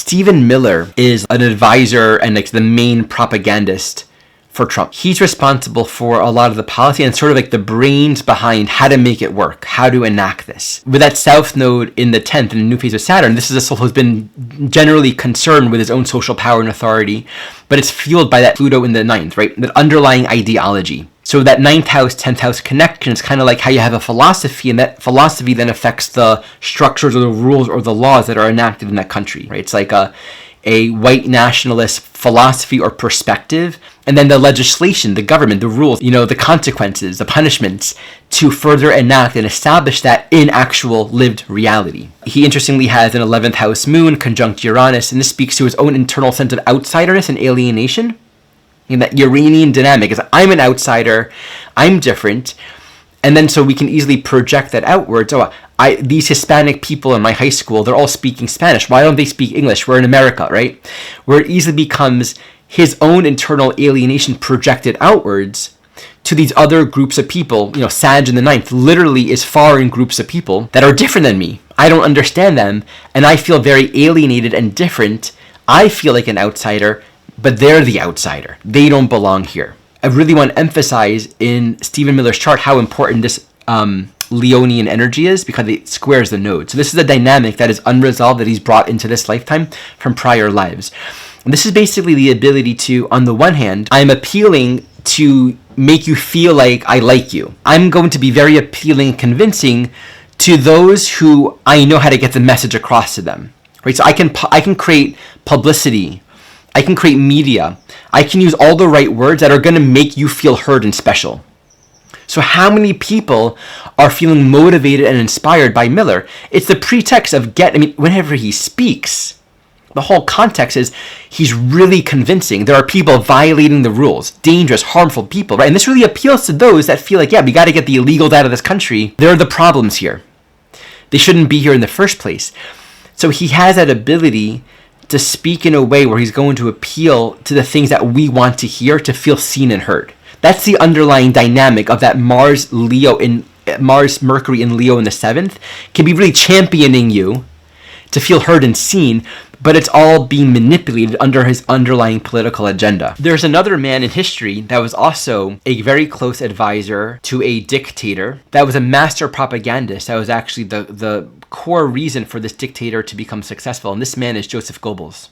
Stephen Miller is an advisor and like the main propagandist for Trump. He's responsible for a lot of the policy and sort of like the brains behind how to make it work, how to enact this. With that South node in the 10th in a new phase of Saturn, this is a soul who's been generally concerned with his own social power and authority, but it's fueled by that Pluto in the 9th, right? That underlying ideology. So that 9th house, 10th house connection is kind of like how you have a philosophy, and that philosophy then affects the structures or the rules or the laws that are enacted in that country, right? It's like a white nationalist philosophy or perspective, and then the legislation, the government, the rules, the consequences, the punishments to further enact and establish that in actual lived reality. He interestingly has an 11th house moon conjunct Uranus, and this speaks to his own internal sense of outsiderness and alienation. And that Uranian dynamic is I'm an outsider, I'm different, and then so we can easily project that outwards. Oh, these Hispanic people in my high school, they're all speaking Spanish. Why don't they speak English? We're in America, right? Where it easily becomes his own internal alienation projected outwards to these other groups of people. Sag in the 9th literally is foreign groups of people that are different than me. I don't understand them, and I feel very alienated and different. I feel like an outsider, but they're the outsider. They don't belong here. I really want to emphasize in Stephen Miller's chart how important this Leonian energy is, because it squares the node. So this is a dynamic that is unresolved that he's brought into this lifetime from prior lives. And this is basically the ability to, on the one hand, I'm appealing to make you feel like I like you. I'm going to be very appealing and convincing to those who I know how to get the message across to them. Right? So I can create publicity. I can create media. I can use all the right words that are going to make you feel heard and special. So how many people are feeling motivated and inspired by Miller? It's the pretext of whenever he speaks, the whole context is he's really convincing. There are people violating the rules, dangerous, harmful people, right? And this really appeals to those that feel like, we got to get the illegals out of this country. They're the problems here. They shouldn't be here in the first place. So he has that ability to speak in a way where he's going to appeal to the things that we want to hear, to feel seen and heard. That's the underlying dynamic of that Mars Mercury in Leo in the 7th can be really championing you to feel heard and seen, but it's all being manipulated under his underlying political agenda. There's another man in history that was also a very close advisor to a dictator, that was a master propagandist, that was actually the core reason for this dictator to become successful, and this man is Joseph Goebbels.